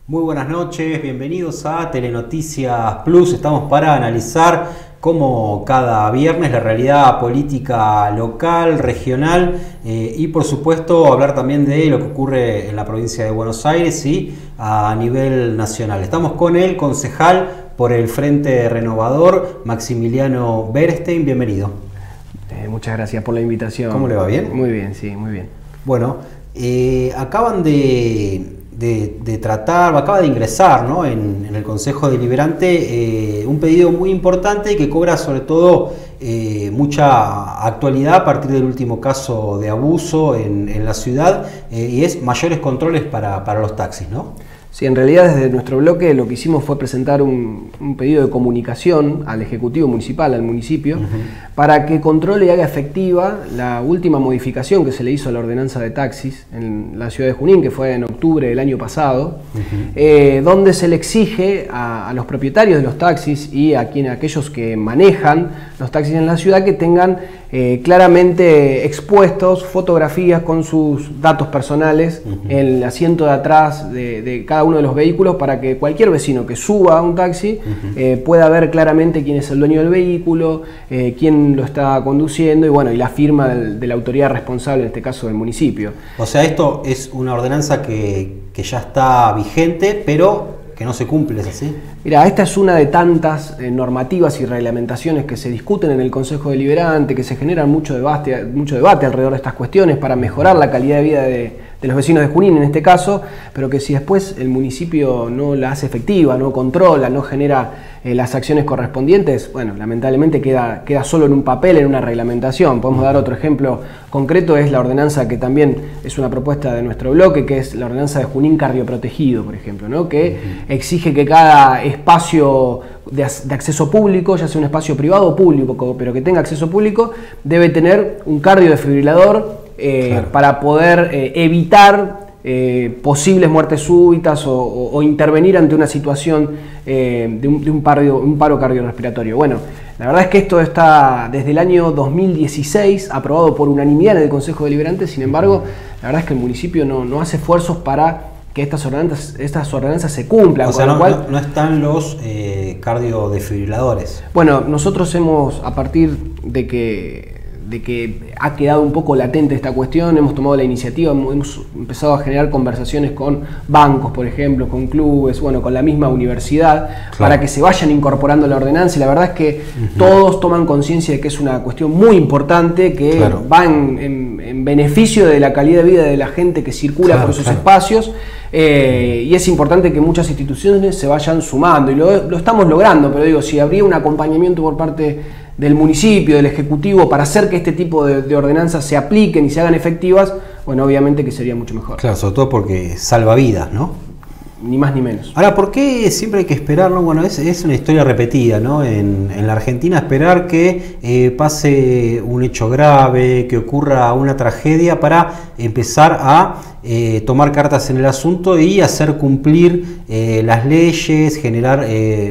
Muy buenas noches, bienvenidos a Telenoticias Plus. Estamos para analizar como cada viernes la realidad política local, regional y por supuesto hablar también de lo que ocurre en la provincia de Buenos Aires y a nivel nacional. Estamos con el concejal por el Frente Renovador, Maximiliano Berestein. Bienvenido. Muchas gracias por la invitación. ¿Cómo le va? ¿Bien? Muy bien, sí, muy bien. Bueno, acaban de tratar, acaba de ingresar, ¿no?, en el Consejo Deliberante un pedido muy importante que cobra sobre todo mucha actualidad a partir del último caso de abuso en la ciudad y es mayores controles para los taxis, ¿no? Sí, en realidad desde nuestro bloque lo que hicimos fue presentar un pedido de comunicación al Ejecutivo Municipal, al municipio, para que controle y haga efectiva la última modificación que se le hizo a la ordenanza de taxis en la ciudad de Junín, que fue en octubre del año pasado, donde se le exige a los propietarios de los taxis y a aquellos que manejan los taxis en la ciudad que tengan claramente expuestos fotografías con sus datos personales en el asiento de atrás de cada uno de los vehículos, para que cualquier vecino que suba a un taxi pueda ver claramente quién es el dueño del vehículo, quién lo está conduciendo y bueno, y la firma de la autoridad responsable, en este caso del municipio. O sea, esto es una ordenanza que ya está vigente, pero que no se cumple, ¿es así? Mira, esta es una de tantas normativas y reglamentaciones que se discuten en el Consejo Deliberante, que se generan mucho debate alrededor de estas cuestiones para mejorar la calidad de vida de los vecinos de Junín en este caso, pero que si después el municipio no la hace efectiva, no controla, no genera las acciones correspondientes, bueno, lamentablemente queda solo en un papel, en una reglamentación. Podemos dar otro ejemplo concreto, es la ordenanza que también es una propuesta de nuestro bloque, que es la ordenanza de Junín Cardioprotegido, por ejemplo, ¿no?, que exige que cada espacio de acceso público, ya sea un espacio privado o público, pero que tenga acceso público, debe tener un cardiodesfibrilador claro, para poder evitar posibles muertes súbitas o intervenir ante una situación de un paro cardiorrespiratorio. Bueno, la verdad es que esto está desde el año 2016 aprobado por unanimidad en el Consejo Deliberante. Sin embargo, la verdad es que el municipio no hace esfuerzos para que estas ordenanzas se cumplan. O sea, no están los cardiodesfibriladores. Bueno, nosotros hemos, a partir de que ha quedado un poco latente esta cuestión, hemos tomado la iniciativa, hemos empezado a generar conversaciones con bancos, por ejemplo, con clubes, bueno, con la misma universidad, claro, para que se vayan incorporando la ordenanza, y la verdad es que todos toman conciencia de que es una cuestión muy importante, que claro, va en beneficio de la calidad de vida de la gente que circula por esos espacios, y es importante que muchas instituciones se vayan sumando, y lo estamos logrando, pero digo, si habría un acompañamiento por parte del municipio, del Ejecutivo, para hacer que este tipo de ordenanzas se apliquen y se hagan efectivas, bueno, obviamente que sería mucho mejor. Claro, sobre todo porque salva vidas, ¿no? Ni más ni menos. Ahora, ¿por qué siempre hay que esperar, no? Bueno, es una historia repetida, ¿no? En la Argentina, esperar que pase un hecho grave, que ocurra una tragedia para empezar a tomar cartas en el asunto y hacer cumplir las leyes, generar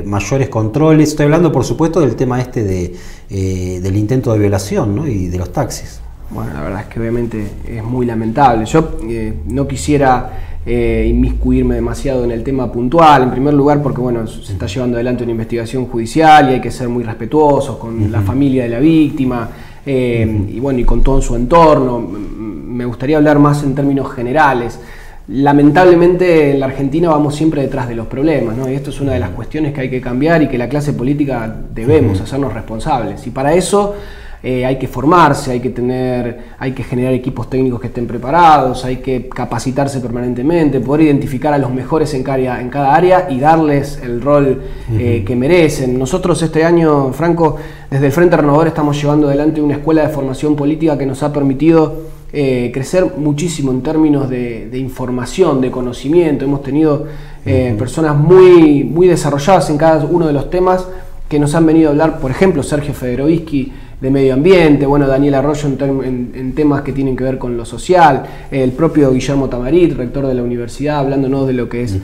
mayores controles. Estoy hablando, por supuesto, del tema del intento de violación, ¿no?, y de los taxis. Bueno, la verdad es que obviamente es muy lamentable. Yo no quisiera inmiscuirme demasiado en el tema puntual, en primer lugar porque bueno, se está llevando adelante una investigación judicial y hay que ser muy respetuosos con la familia de la víctima y bueno, y con todo su entorno. Me gustaría hablar más en términos generales. Lamentablemente en la Argentina vamos siempre detrás de los problemas, ¿no? Y esto es una de las cuestiones que hay que cambiar y que la clase política debemos hacernos responsables, y para eso hay que formarse, hay que generar equipos técnicos que estén preparados, hay que capacitarse permanentemente, poder identificar a los mejores en cada área y darles el rol que merecen. Nosotros este año, Franco, desde el Frente Renovador estamos llevando adelante una escuela de formación política que nos ha permitido crecer muchísimo en términos de información, de conocimiento. Hemos tenido personas muy desarrolladas en cada uno de los temas que nos han venido a hablar, por ejemplo, Sergio Federovisky, de medio ambiente, bueno, Daniel Arroyo en temas que tienen que ver con lo social, el propio Guillermo Tamarit, rector de la universidad, hablándonos de lo que es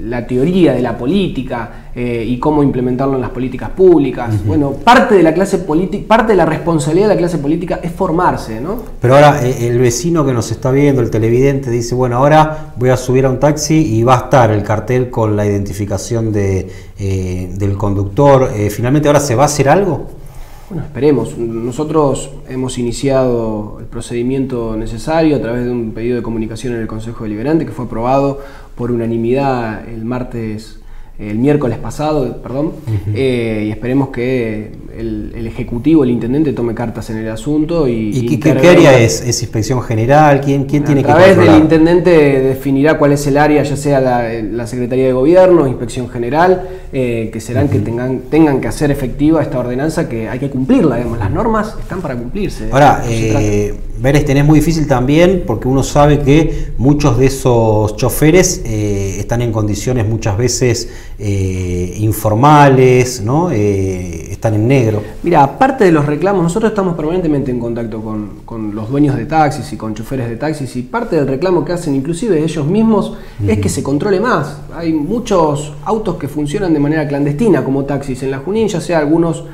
la teoría de la política y cómo implementarlo en las políticas públicas. Bueno, parte de la clase política, parte de la responsabilidad de la clase política es formarse, ¿no? Pero ahora el vecino que nos está viendo, el televidente, dice, bueno, ahora voy a subir a un taxi y va a estar el cartel con la identificación del conductor. Finalmente, ¿ahora se va a hacer algo? Bueno, esperemos. Nosotros hemos iniciado el procedimiento necesario a través de un pedido de comunicación en el Consejo Deliberante que fue aprobado por unanimidad el miércoles pasado, perdón, y esperemos que el Ejecutivo, el Intendente, tome cartas en el asunto. ¿Y qué área es? ¿Es inspección general? ¿Quién tiene que controlar? A través del Intendente definirá cuál es el área, ya sea la Secretaría de Gobierno, Inspección General, que serán que tengan que hacer efectiva esta ordenanza, que hay que cumplirla, digamos. Las normas están para cumplirse. Ahora, Vélez, tenés muy difícil también porque uno sabe que muchos de esos choferes están en condiciones muchas veces informales, ¿no? Están en negro. Mira, aparte de los reclamos, nosotros estamos permanentemente en contacto con los dueños de taxis y con choferes de taxis, y parte del reclamo que hacen inclusive ellos mismos es que se controle más. Hay muchos autos que funcionan de manera clandestina como taxis en la Junín, ya sea algunos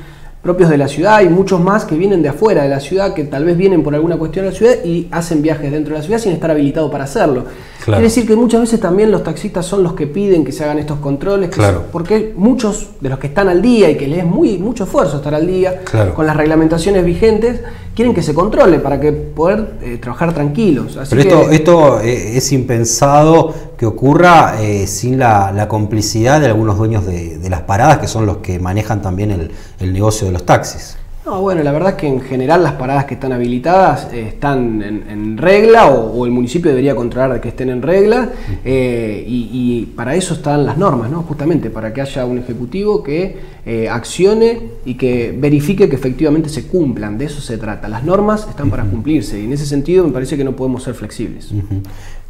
propios de la ciudad y muchos más que vienen de afuera de la ciudad, que tal vez vienen por alguna cuestión a la ciudad y hacen viajes dentro de la ciudad sin estar habilitado para hacerlo. Claro. Quiere decir que muchas veces también los taxistas son los que piden que se hagan estos controles, claro, porque muchos de los que están al día y que les es mucho esfuerzo estar al día, claro, con las reglamentaciones vigentes, quieren que se controle para que poder trabajar tranquilos. Así Pero esto es impensado que ocurra sin la complicidad de algunos dueños de las paradas, que son los que manejan también el negocio de los taxis. No, bueno, la verdad es que en general las paradas que están habilitadas están en regla, o el municipio debería controlar que estén en regla, y para eso están las normas, ¿no? Justamente para que haya un ejecutivo que accione y que verifique que efectivamente se cumplan. De eso se trata. Las normas están para cumplirse, y en ese sentido me parece que no podemos ser flexibles.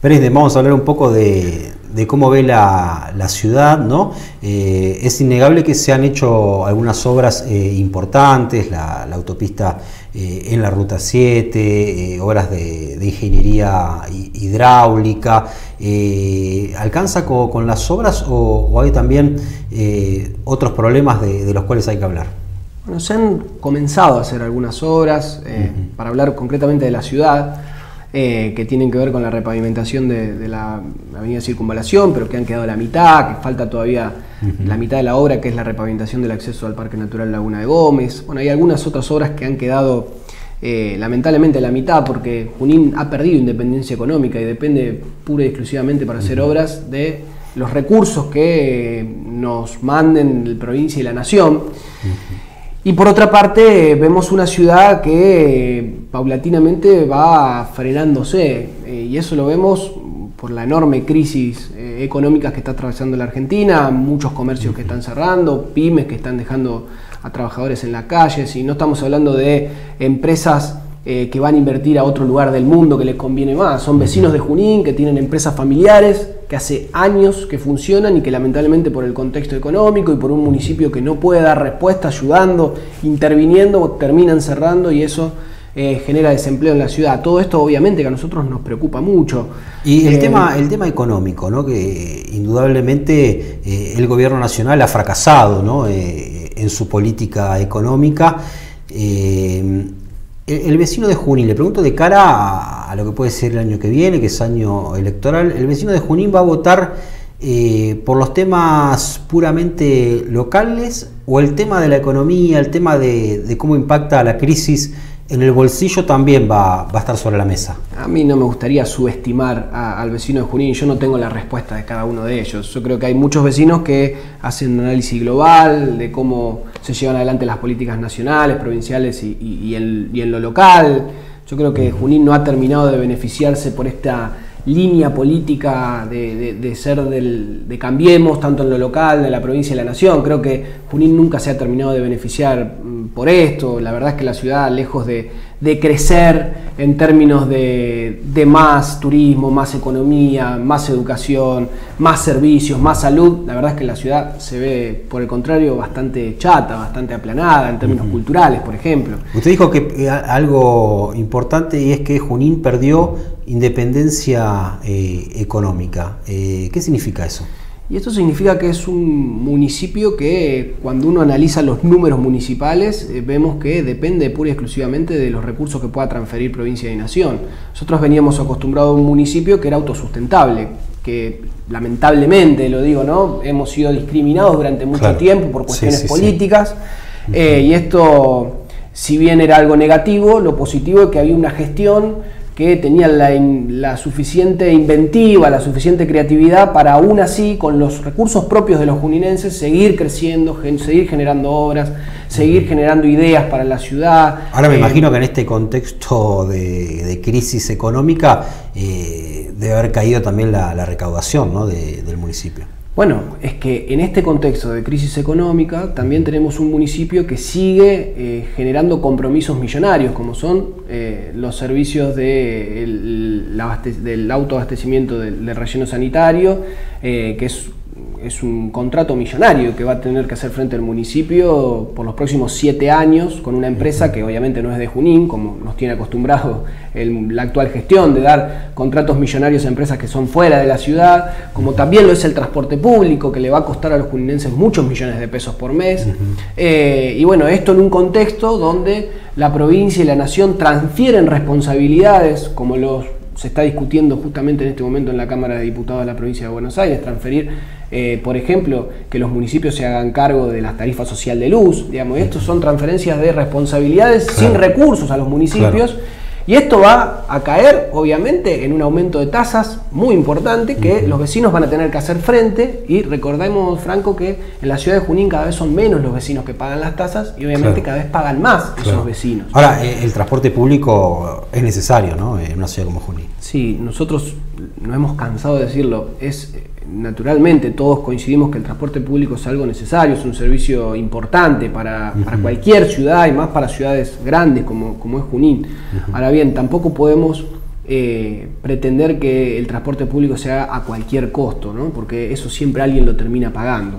Pérez, vamos a hablar un poco de cómo ve la ciudad, ¿no? Es innegable que se han hecho algunas obras importantes, la autopista en la Ruta 7, obras de ingeniería hidráulica. ¿Alcanza con las obras o hay también otros problemas de los cuales hay que hablar? Bueno, se han comenzado a hacer algunas obras, para hablar concretamente de la ciudad, que tienen que ver con la repavimentación de la avenida Circunvalación, pero que han quedado a la mitad, que falta todavía la mitad de la obra, que es la repavimentación del acceso al Parque Natural Laguna de Gómez. Bueno, hay algunas otras obras que han quedado lamentablemente a la mitad, porque Junín ha perdido independencia económica y depende pura y exclusivamente para hacer obras de los recursos que nos manden la provincia y la nación. Y por otra parte, vemos una ciudad que paulatinamente va frenándose, y eso lo vemos por la enorme crisis económica que está atravesando la Argentina, muchos comercios que están cerrando, pymes que están dejando a trabajadores en las calles, y no estamos hablando de empresas que van a invertir a otro lugar del mundo que les conviene más. Son vecinos de Junín que tienen empresas familiares que hace años que funcionan y que lamentablemente por el contexto económico y por un municipio que no puede dar respuesta, ayudando, interviniendo, terminan cerrando, y eso genera desempleo en la ciudad. Todo esto obviamente que a nosotros nos preocupa mucho. Y el tema económico, ¿no? Que indudablemente el gobierno nacional ha fracasado, ¿no? En su política económica. El vecino de Junín, le pregunto de cara a lo que puede ser el año que viene, que es año electoral, ¿el vecino de Junín va a votar por los temas puramente locales, o el tema de la economía, el tema de cómo impacta la crisis en el bolsillo también va a estar sobre la mesa? A mí no me gustaría subestimar al vecino de Junín, yo no tengo la respuesta de cada uno de ellos. Yo creo que hay muchos vecinos que hacen un análisis global de cómo se llevan adelante las políticas nacionales, provinciales y en lo local. Yo creo que Junín no ha terminado de beneficiarse por esta línea política de ser de Cambiemos, tanto en lo local, de la provincia y la nación. Creo que Junín nunca se ha terminado de beneficiar por esto. La verdad es que la ciudad, lejos de crecer en términos de más turismo, más economía, más educación, más servicios, más salud, la verdad es que la ciudad se ve, por el contrario, bastante chata, bastante aplanada en términos culturales, por ejemplo. Usted dijo que algo importante, y es que Junín perdió independencia económica. ¿Qué significa eso? Y esto significa que es un municipio que, cuando uno analiza los números municipales, vemos que depende pura y exclusivamente de los recursos que pueda transferir provincia y nación. Nosotros veníamos acostumbrados a un municipio que era autosustentable, que lamentablemente, lo digo, ¿no?, hemos sido discriminados durante mucho tiempo por cuestiones políticas. Y esto, si bien era algo negativo, lo positivo es que había una gestión que tenía la suficiente inventiva, la suficiente creatividad para, aún así, con los recursos propios de los juninenses, seguir creciendo, seguir generando obras, seguir generando ideas para la ciudad. Ahora me imagino que en este contexto de crisis económica debe haber caído también la recaudación, ¿no?, del municipio. Bueno, es que en este contexto de crisis económica también tenemos un municipio que sigue generando compromisos millonarios, como son los servicios del autoabastecimiento del relleno sanitario, que es un contrato millonario que va a tener que hacer frente al municipio por los próximos 7 años, con una empresa que obviamente no es de Junín, como nos tiene acostumbrado la actual gestión de dar contratos millonarios a empresas que son fuera de la ciudad, como también lo es el transporte público, que le va a costar a los juninenses muchos millones de pesos por mes. Y bueno, esto en un contexto donde la provincia y la nación transfieren responsabilidades, como se está discutiendo justamente en este momento en la Cámara de Diputados de la provincia de Buenos Aires, transferir, por ejemplo, que los municipios se hagan cargo de las tarifas social de luz, digamos. Estos son transferencias de responsabilidades sin recursos a los municipios. Y esto va a caer, obviamente, en un aumento de tasas muy importante que los vecinos van a tener que hacer frente. Y recordemos, Franco, que en la ciudad de Junín cada vez son menos los vecinos que pagan las tasas, y obviamente cada vez pagan más esos vecinos. Ahora, el transporte público es necesario, ¿no?, en una ciudad como Junín. Sí, nosotros no hemos cansado de decirlo. Naturalmente, todos coincidimos que el transporte público es algo necesario, es un servicio importante para cualquier ciudad, y más para ciudades grandes como es Junín. Ahora bien, tampoco podemos pretender que el transporte público se haga a cualquier costo, ¿no?, porque eso siempre alguien lo termina pagando.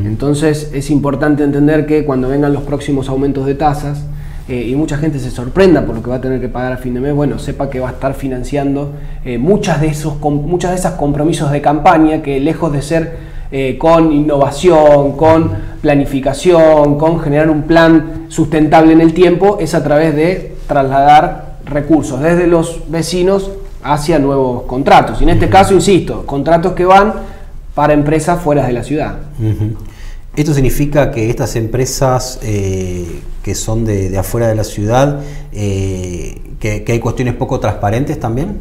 Entonces es importante entender que cuando vengan los próximos aumentos de tasas, y mucha gente se sorprenda por lo que va a tener que pagar a fin de mes, bueno, sepa que va a estar financiando muchas de esas compromisos de campaña que, lejos de ser con innovación, con planificación, con generar un plan sustentable en el tiempo, es a través de trasladar recursos desde los vecinos hacia nuevos contratos. Y en este caso, insisto, contratos que van para empresas fuera de la ciudad. ¿Esto significa que estas empresas que son de afuera de la ciudad, que hay cuestiones poco transparentes también?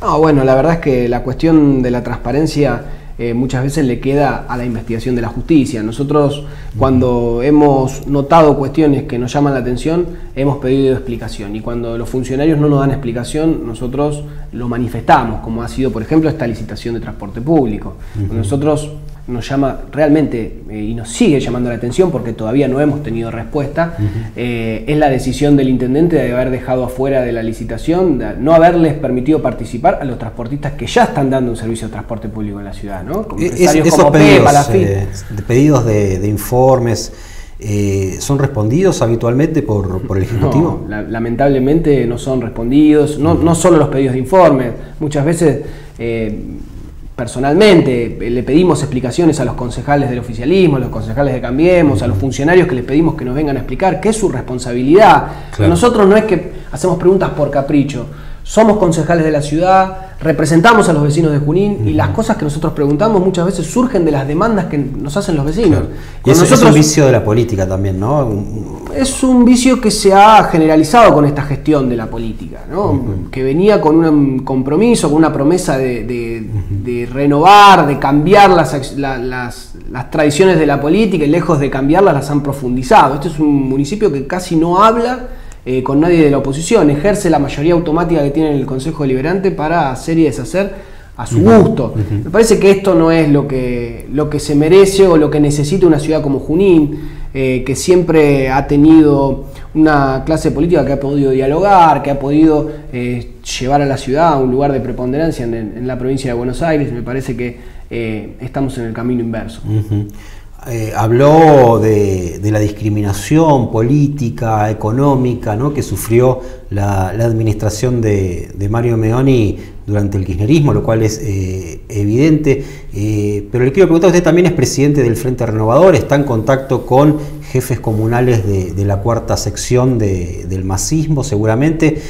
No, bueno, la verdad es que la cuestión de la transparencia muchas veces le queda a la investigación de la justicia. Nosotros, cuando hemos notado cuestiones que nos llaman la atención, hemos pedido explicación, y cuando los funcionarios no nos dan explicación, nosotros lo manifestamos, como ha sido, por ejemplo, esta licitación de transporte público. Nosotros nos llama realmente, y nos sigue llamando la atención porque todavía no hemos tenido respuesta, es la decisión del intendente de haber dejado afuera de la licitación, de no haberles permitido participar a los transportistas que ya están dando un servicio de transporte público en la ciudad, ¿no? Como empresarios esos como pedidos, Pepa, la FIT. Pedidos de informes, ¿son respondidos habitualmente por el Ejecutivo? No, lamentablemente no son respondidos, no solo los pedidos de informes, muchas veces personalmente le pedimos explicaciones a los concejales del oficialismo, a los concejales de Cambiemos, a los funcionarios que les pedimos que nos vengan a explicar qué es su responsabilidad. Claro. Nosotros no es que hacemos preguntas por capricho, somos concejales de la ciudad, representamos a los vecinos de Junín, y las cosas que nosotros preguntamos muchas veces surgen de las demandas que nos hacen los vecinos. Claro. Y eso es un vicio de la política también, ¿no? Es un vicio que se ha generalizado con esta gestión de la política, ¿no? Que venía con un compromiso, con una promesa de renovar, de cambiar las tradiciones de la política, y lejos de cambiarlas las han profundizado. Este es un municipio que casi no habla con nadie de la oposición, ejerce la mayoría automática que tiene el Consejo Deliberante para hacer y deshacer a su gusto. Me parece que esto no es lo que se merece o lo que necesita una ciudad como Junín. que siempre ha tenido una clase política que ha podido dialogar, que ha podido llevar a la ciudad a un lugar de preponderancia en la provincia de Buenos Aires. Me parece que estamos en el camino inverso. Habló de la discriminación política, económica, ¿no?, que sufrió la administración de Mario Meoni durante el kirchnerismo, lo cual es evidente. Pero le quiero preguntar, usted también es presidente del Frente Renovador, está en contacto con jefes comunales de la cuarta sección del masismo, seguramente.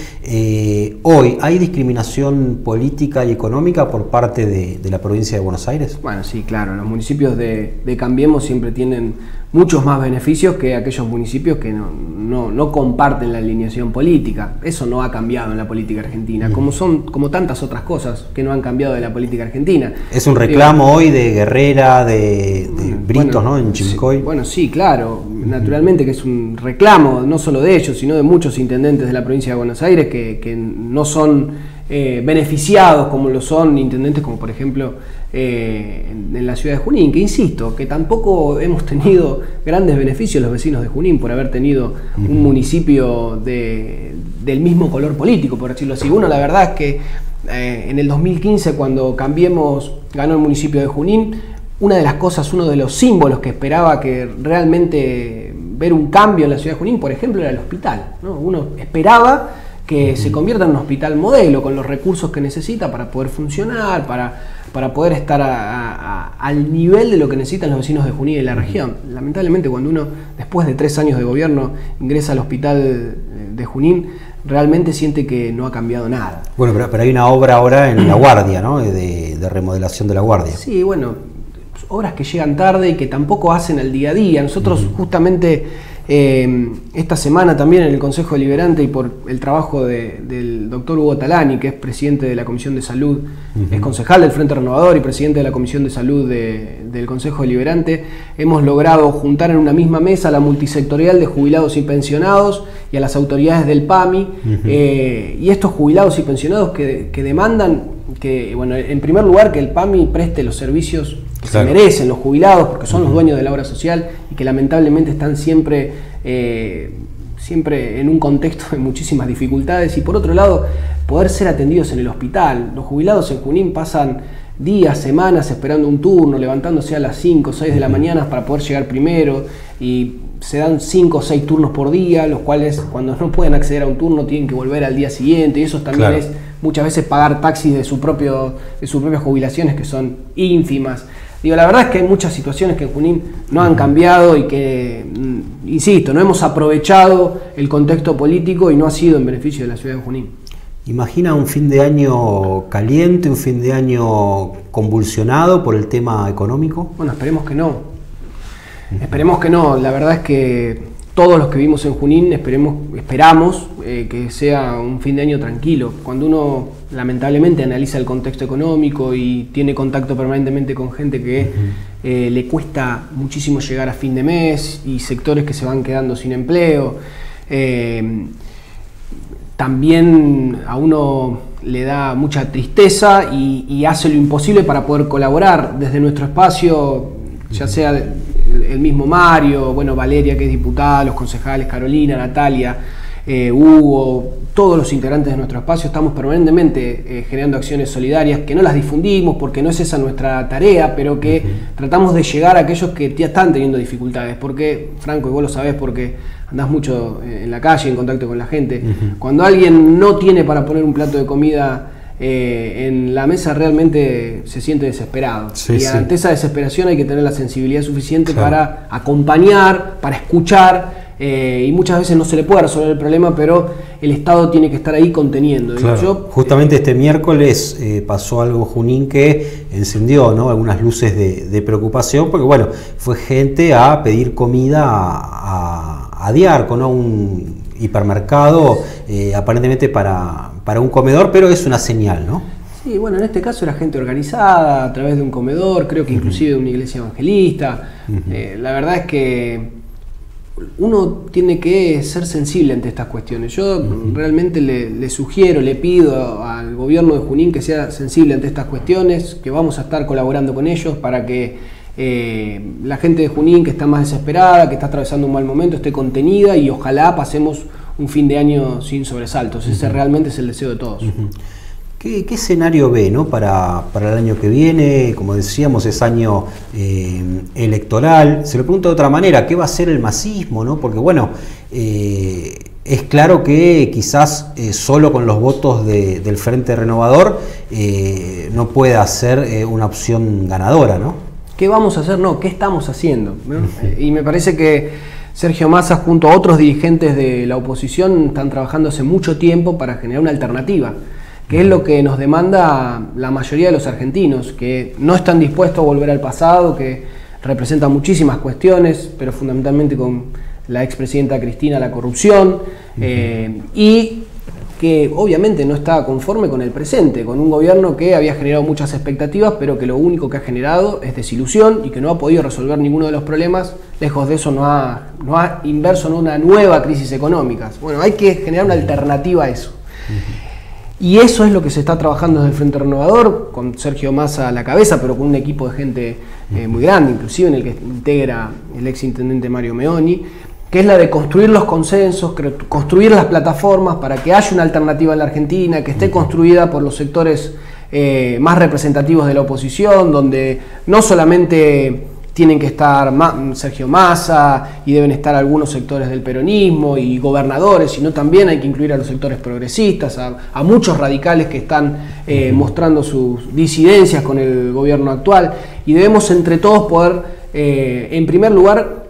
Hoy, ¿hay discriminación política y económica por parte de la provincia de Buenos Aires? Bueno, sí, claro. Los municipios de Cambiemos siempre tienen muchos más beneficios que aquellos municipios que no comparten la alineación política. Eso no ha cambiado en la política argentina, como tantas otras cosas que no han cambiado de la política argentina. Es un reclamo hoy de Guerrera, de Britos, ¿no?, en Chivilcoy. Sí, bueno, sí, claro. Naturalmente que es un reclamo, no solo de ellos, sino de muchos intendentes de la provincia de Buenos Aires que no son beneficiados como lo son intendentes como por ejemplo en la ciudad de Junín, que insisto, que tampoco hemos tenido grandes beneficios los vecinos de Junín por haber tenido un municipio del mismo color político, por decirlo así. Uno, la verdad es que en el 2015, cuando Cambiemos ganó el municipio de Junín, una de las cosas, uno de los símbolos que esperaba que realmente ver un cambio en la ciudad de Junín, por ejemplo, era el hospital, ¿no? Uno esperaba que se convierta en un hospital modelo, con los recursos que necesita para poder funcionar, para poder estar al nivel de lo que necesitan los vecinos de Junín y de la región. Lamentablemente, cuando uno, después de 3 años de gobierno, ingresa al hospital de Junín, realmente siente que no ha cambiado nada. Bueno, pero hay una obra ahora en La Guardia, ¿no?, de remodelación de La Guardia. Sí, bueno, obras que llegan tarde y que tampoco hacen al día a día. Nosotros justamente esta semana también en el Consejo Deliberante y por el trabajo del doctor Hugo Talani, que es presidente de la Comisión de Salud, es concejal del Frente Renovador y presidente de la Comisión de Salud del Consejo Deliberante, hemos logrado juntar en una misma mesa a la multisectorial de jubilados y pensionados y a las autoridades del PAMI, y estos jubilados y pensionados que demandan que, bueno, en primer lugar, que el PAMI preste los servicios que se merecen los jubilados, porque son los dueños de la obra social y que lamentablemente están siempre en un contexto de muchísimas dificultades. Y por otro lado, poder ser atendidos en el hospital. Los jubilados en Junín pasan días, semanas esperando un turno, levantándose a las 5 o 6 de la mañana para poder llegar primero, y se dan 5 o 6 turnos por día, los cuales cuando no pueden acceder a un turno tienen que volver al día siguiente, y eso también es muchas veces pagar taxis de sus propias jubilaciones, que son ínfimas. Digo, la verdad es que hay muchas situaciones que en Junín no han cambiado y que, insisto, no hemos aprovechado el contexto político y no ha sido en beneficio de la ciudad de Junín. ¿Imagina un fin de año caliente, un fin de año convulsionado por el tema económico? Bueno, esperemos que no. Esperemos que no. La verdad es que todos los que vivimos en Junín esperamos que sea un fin de año tranquilo. Cuando uno lamentablemente analiza el contexto económico y tiene contacto permanentemente con gente que le cuesta muchísimo llegar a fin de mes y sectores que se van quedando sin empleo, también a uno le da mucha tristeza y hace lo imposible para poder colaborar desde nuestro espacio, ya sea el mismo Mario, bueno, Valeria, que es diputada, los concejales Carolina, Natalia, Hugo, todos los integrantes de nuestro espacio estamos permanentemente generando acciones solidarias que no las difundimos porque no es esa nuestra tarea, pero que tratamos de llegar a aquellos que ya están teniendo dificultades, porque, Franco, y vos lo sabés porque andás mucho en la calle, en contacto con la gente, cuando alguien no tiene para poner un plato de comida en la mesa, realmente se siente desesperado. Ante esa desesperación hay que tener la sensibilidad suficiente para acompañar, para escuchar, y muchas veces no se le puede resolver el problema, pero el Estado tiene que estar ahí conteniendo. Justamente este miércoles pasó algo en Junín que encendió, ¿no?, algunas luces de preocupación, porque bueno, fue gente a pedir comida a Diarco, ¿no?, un hipermercado aparentemente para un comedor, pero es una señal, ¿no? Sí, bueno, en este caso era gente organizada a través de un comedor, creo que inclusive de una iglesia evangelista. La verdad es que uno tiene que ser sensible ante estas cuestiones. Yo realmente le sugiero, le pido al gobierno de Junín que sea sensible ante estas cuestiones, que vamos a estar colaborando con ellos para que la gente de Junín que está más desesperada, que está atravesando un mal momento, esté contenida y ojalá pasemos un fin de año sin sobresaltos. Ese realmente es el deseo de todos. ¿Qué escenario ve, ¿no? para el año que viene? Como decíamos, es año electoral. Se lo pregunto de otra manera, ¿qué va a ser el masismo, ¿no? Porque bueno, es claro que quizás solo con los votos del Frente Renovador no pueda ser una opción ganadora, ¿no? ¿Qué vamos a hacer? No, ¿qué estamos haciendo? ¿No? Y me parece que Sergio Massa junto a otros dirigentes de la oposición están trabajando hace mucho tiempo para generar una alternativa, que es lo que nos demanda la mayoría de los argentinos, que no están dispuestos a volver al pasado, que representa muchísimas cuestiones, pero fundamentalmente con la expresidenta Cristina la corrupción, y que obviamente no está conforme con el presente, con un gobierno que había generado muchas expectativas, pero que lo único que ha generado es desilusión y que no ha podido resolver ninguno de los problemas. Lejos de eso no ha inverso en una nueva crisis económica. Bueno, hay que generar una alternativa a eso. Y eso es lo que se está trabajando desde el Frente Renovador, con Sergio Massa a la cabeza, pero con un equipo de gente muy grande, inclusive en el que integra el exintendente Mario Meoni, que es la de construir los consensos, construir las plataformas para que haya una alternativa en la Argentina, que esté construida por los sectores más representativos de la oposición, donde no solamente tienen que estar Sergio Massa y deben estar algunos sectores del peronismo y gobernadores, sino también hay que incluir a los sectores progresistas, a muchos radicales que están mostrando sus disidencias con el gobierno actual, y debemos entre todos poder, en primer lugar,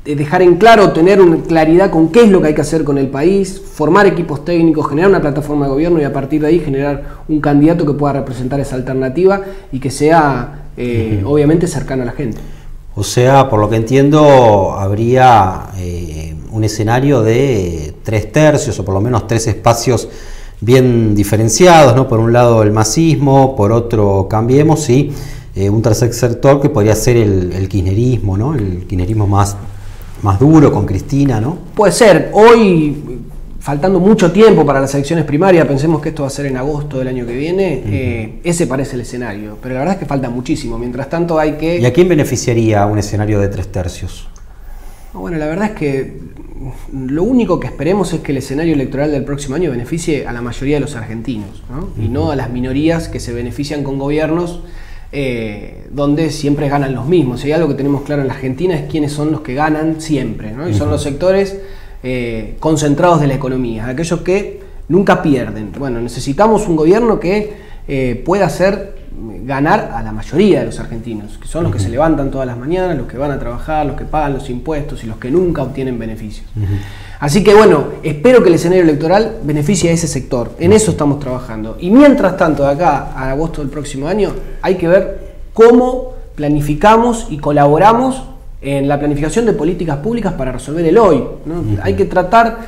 dejar en claro, tener una claridad con qué es lo que hay que hacer con el país, formar equipos técnicos, generar una plataforma de gobierno y a partir de ahí generar un candidato que pueda representar esa alternativa y que sea obviamente cercano a la gente. O sea, por lo que entiendo, habría un escenario de 3/3 o por lo menos 3 espacios bien diferenciados, ¿no? Por un lado el masismo, por otro Cambiemos y un tercer sector que podría ser el kirchnerismo, ¿no? El kirchnerismo más duro con Cristina, ¿no? Puede ser. Hoy, faltando mucho tiempo para las elecciones primarias, pensemos que esto va a ser en agosto del año que viene, ese parece el escenario, pero la verdad es que falta muchísimo. Mientras tanto hay que... ¿Y a quién beneficiaría un escenario de 3/3? Bueno, la verdad es que lo único que esperemos es que el escenario electoral del próximo año beneficie a la mayoría de los argentinos, ¿no? Y no a las minorías que se benefician con gobiernos donde siempre ganan los mismos. Y algo que tenemos claro en la Argentina es quiénes son los que ganan siempre, ¿no? Y son los sectores concentrados de la economía, aquellos que nunca pierden. Bueno, necesitamos un gobierno que pueda hacer ganar a la mayoría de los argentinos, que son los que se levantan todas las mañanas, los que van a trabajar, los que pagan los impuestos y los que nunca obtienen beneficios. Así que bueno, espero que el escenario electoral beneficie a ese sector. En eso estamos trabajando. Y mientras tanto, de acá a agosto del próximo año, hay que ver cómo planificamos y colaboramos en la planificación de políticas públicas para resolver el hoy, ¿no? Hay que tratar...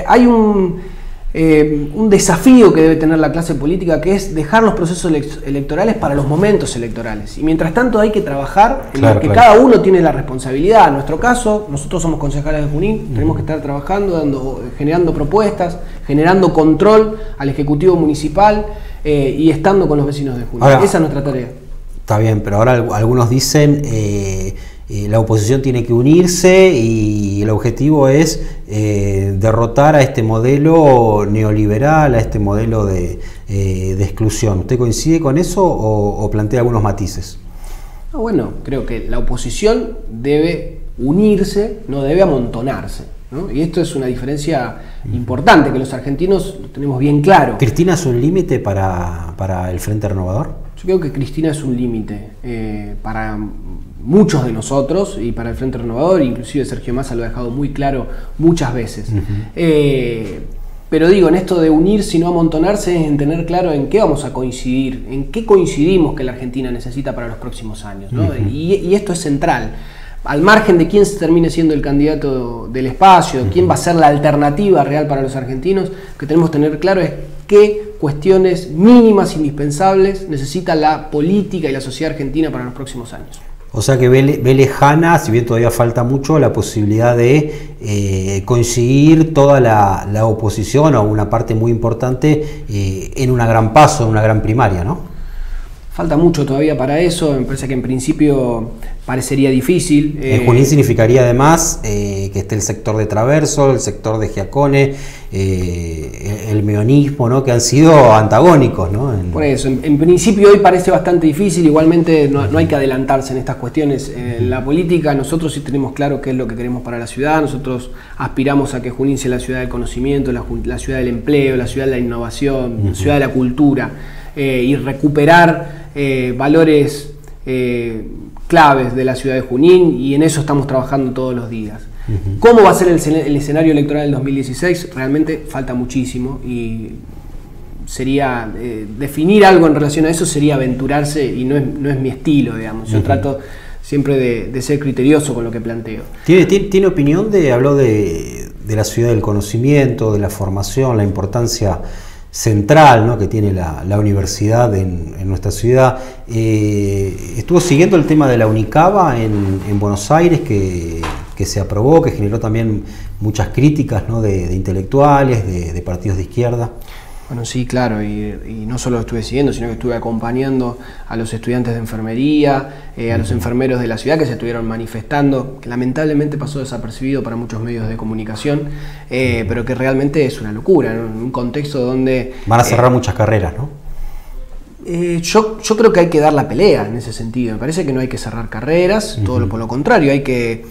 hay un desafío que debe tener la clase política, que es dejar los procesos electorales para los momentos electorales. Y mientras tanto hay que trabajar en lo que cada uno tiene la responsabilidad. En nuestro caso, nosotros somos concejales de Junín, tenemos que estar trabajando, generando propuestas, generando control al Ejecutivo Municipal y estando con los vecinos de Junín. Ahora, esa es nuestra tarea. Está bien, pero ahora algunos dicen... la oposición tiene que unirse y el objetivo es derrotar a este modelo neoliberal, a este modelo de exclusión. ¿Usted coincide con eso o plantea algunos matices? No, bueno, creo que la oposición debe unirse, no debe amontonarse, ¿no? Y esto es una diferencia importante que los argentinos lo tenemos bien claro. ¿Cristina es un límite para el Frente Renovador? Yo creo que Cristina es un límite para muchos de nosotros y para el Frente Renovador, inclusive Sergio Massa lo ha dejado muy claro muchas veces. Pero digo, en esto de unirse y no amontonarse es en tener claro en qué vamos a coincidir, en qué coincidimos que la Argentina necesita para los próximos años, ¿no? Y esto es central. Al margen de quién termine siendo el candidato del espacio, quién va a ser la alternativa real para los argentinos, lo que tenemos que tener claro es qué cuestiones mínimas, indispensables, necesita la política y la sociedad argentina para los próximos años. O sea que ve lejana, si bien todavía falta mucho, la posibilidad de coincidir toda la oposición o una parte muy importante en una gran paso, en una gran primaria, ¿no? Falta mucho todavía para eso, me parece que en principio parecería difícil. En Junín significaría además que esté el sector de Traverso, el sector de Giacone, el meonismo, ¿no? Que han sido antagónicos, ¿no? Por eso, en principio hoy parece bastante difícil, igualmente no hay que adelantarse en estas cuestiones. En la política nosotros sí tenemos claro qué es lo que queremos para la ciudad, nosotros aspiramos a que Junín sea la ciudad del conocimiento, la ciudad del empleo, la ciudad de la innovación, la ciudad de la cultura, y recuperar valores claves de la ciudad de Junín, y en eso estamos trabajando todos los días. ¿Cómo va a ser el escenario electoral del 2016? Realmente falta muchísimo y sería definir algo en relación a eso sería aventurarse y no es mi estilo, digamos. Yo trato siempre de ser criterioso con lo que planteo. ¿Tiene opinión habló de la ciudad del conocimiento, de la formación, la importancia central, ¿no?, que tiene la universidad en nuestra ciudad? Estuvo siguiendo el tema de la Unicaba en Buenos Aires, que se aprobó, que generó también muchas críticas, ¿no?, de intelectuales, de partidos de izquierda. Bueno, sí, claro, y no solo lo estuve siguiendo, sino que estuve acompañando a los estudiantes de enfermería, a los enfermeros de la ciudad que se estuvieron manifestando, que lamentablemente pasó desapercibido para muchos medios de comunicación, pero que realmente es una locura, ¿no? En un contexto donde... Van a cerrar muchas carreras, ¿no? Yo creo que hay que dar la pelea en ese sentido. Me parece que no hay que cerrar carreras, todo por lo contrario, hay que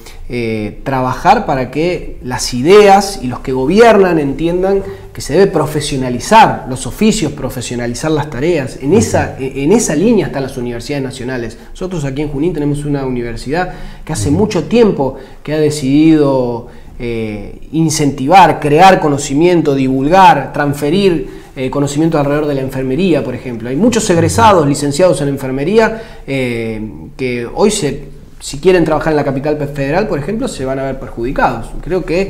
trabajar para que las ideas y los que gobiernan entiendan que se debe profesionalizar los oficios, profesionalizar las tareas. En esa línea están las universidades nacionales. Nosotros aquí en Junín tenemos una universidad que hace mucho tiempo que ha decidido incentivar, crear conocimiento, divulgar, transferir conocimiento alrededor de la enfermería, por ejemplo. Hay muchos egresados, licenciados en enfermería, que hoy si quieren trabajar en la capital federal, por ejemplo, se van a ver perjudicados. Creo que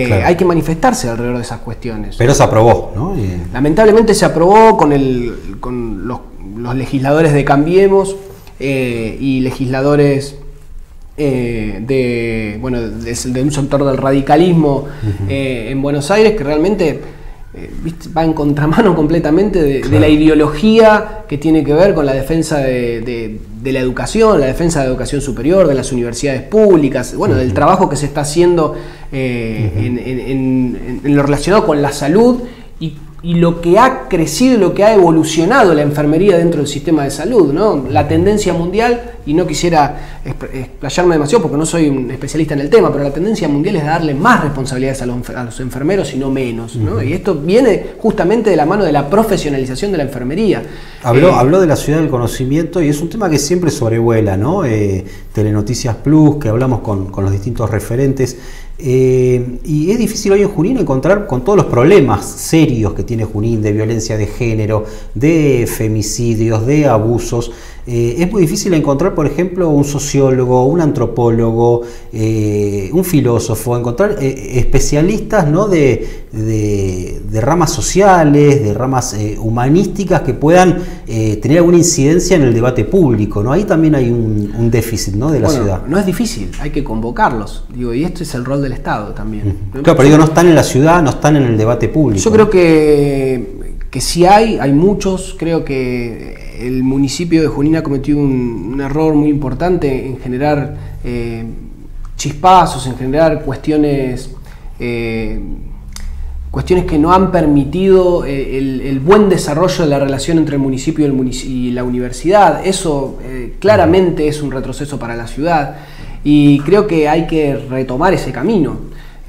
claro, hay que manifestarse alrededor de esas cuestiones. Pero se aprobó, ¿no? Lamentablemente se aprobó con los legisladores de Cambiemos y legisladores de un sector del radicalismo en Buenos Aires, que realmente va en contramano completamente de la ideología que tiene que ver con la defensa de la educación, la defensa de la educación superior, de las universidades públicas, bueno, del trabajo que se está haciendo en lo relacionado con la salud y lo que ha crecido y lo que ha evolucionado la enfermería dentro del sistema de salud, ¿no? La tendencia mundial, y no quisiera explayarme demasiado porque no soy un especialista en el tema, pero la tendencia mundial es darle más responsabilidades a los enfermeros y no menos, ¿no? Y esto viene justamente de la mano de la profesionalización de la enfermería. Habló de la ciudad del conocimiento y es un tema que siempre sobrevuela, ¿no? Telenoticias Plus, que hablamos con los distintos referentes. Y es difícil hoy en Junín encontrar, con todos los problemas serios que tiene Junín, de violencia de género, de femicidios, de abusos, es muy difícil encontrar, por ejemplo, un sociólogo, un antropólogo, un filósofo, encontrar especialistas, ¿no?, de ramas sociales, de ramas humanísticas que puedan tener alguna incidencia en el debate público, ¿no? Ahí también hay un déficit, ¿no?, de la ciudad. No es difícil, hay que convocarlos, y esto es el rol del Estado también. Claro, pero digo, no están en la ciudad, no están en el debate público. Yo creo que sí hay muchos. Creo que el municipio de Junín ha cometido un error muy importante en generar chispazos, en generar cuestiones que no han permitido el buen desarrollo de la relación entre el municipio y la universidad. Eso claramente es un retroceso para la ciudad y creo que hay que retomar ese camino.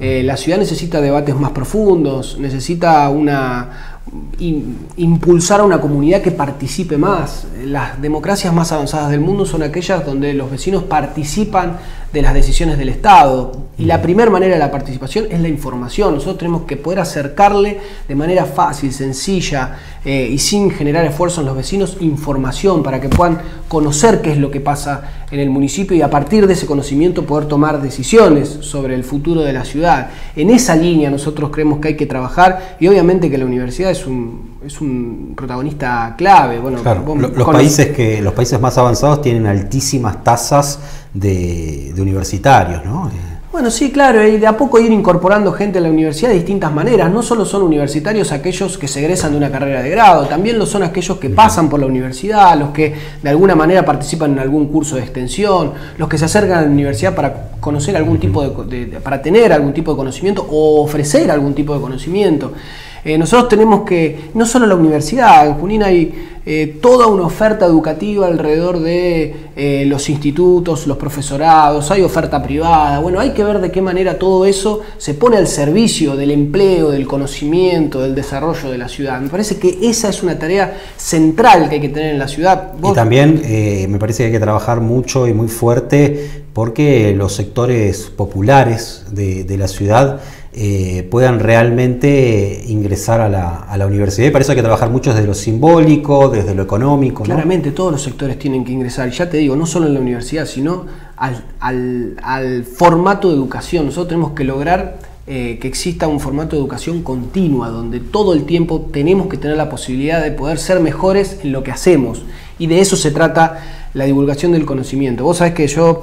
La ciudad necesita debates más profundos, necesita impulsar a una comunidad que participe más. Las democracias más avanzadas del mundo son aquellas donde los vecinos participan de las decisiones del Estado. Y la primera manera de la participación es la información. Nosotros tenemos que poder acercarle de manera fácil, sencilla y sin generar esfuerzo en los vecinos información para que puedan conocer qué es lo que pasa en el municipio y a partir de ese conocimiento poder tomar decisiones sobre el futuro de la ciudad. En esa línea nosotros creemos que hay que trabajar y obviamente que la universidad es un protagonista clave. Bueno, claro, los países más avanzados tienen altísimas tasas de universitarios, ¿no? Bueno, sí, claro, y de a poco ir incorporando gente a la universidad de distintas maneras. No solo son universitarios aquellos que se egresan de una carrera de grado, también lo son aquellos que pasan por la universidad, los que de alguna manera participan en algún curso de extensión, los que se acercan a la universidad para conocer algún tipo para tener algún tipo de conocimiento o ofrecer algún tipo de conocimiento. Nosotros tenemos que, no solo la universidad, en Junín hay toda una oferta educativa alrededor de los institutos, los profesorados, hay oferta privada. Bueno, hay que ver de qué manera todo eso se pone al servicio del empleo, del conocimiento, del desarrollo de la ciudad. Me parece que esa es una tarea central que hay que tener en la ciudad. Y también me parece que hay que trabajar mucho y muy fuerte porque los sectores populares de la ciudad puedan realmente ingresar a la universidad, y para eso hay que trabajar mucho desde lo simbólico, desde lo económico, ¿no? Claramente todos los sectores tienen que ingresar, y ya te digo, no solo en la universidad, sino al formato de educación. Nosotros tenemos que lograr que exista un formato de educación continua, donde todo el tiempo tenemos que tener la posibilidad de poder ser mejores en lo que hacemos, y de eso se trata la divulgación del conocimiento. Vos sabés que yo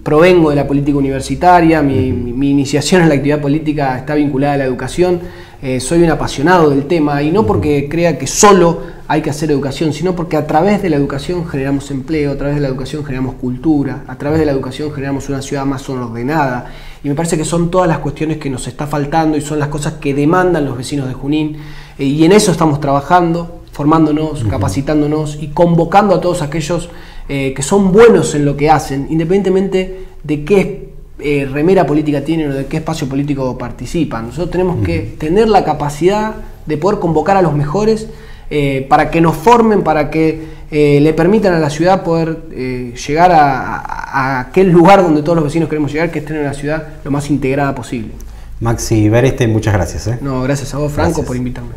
provengo de la política universitaria, mi iniciación en la actividad política está vinculada a la educación, soy un apasionado del tema, y no porque crea que solo hay que hacer educación, sino porque a través de la educación generamos empleo, a través de la educación generamos cultura, a través de la educación generamos una ciudad más ordenada, y me parece que son todas las cuestiones que nos está faltando y son las cosas que demandan los vecinos de Junín, y en eso estamos trabajando, formándonos, capacitándonos y convocando a todos aquellos que son buenos en lo que hacen, independientemente de qué remera política tienen o de qué espacio político participan. Nosotros tenemos que tener la capacidad de poder convocar a los mejores para que nos formen, para que le permitan a la ciudad poder llegar a aquel lugar donde todos los vecinos queremos llegar, que es tener una ciudad lo más integrada posible. Maxi Bereste, muchas gracias. No, gracias a vos, Franco, gracias por invitarme.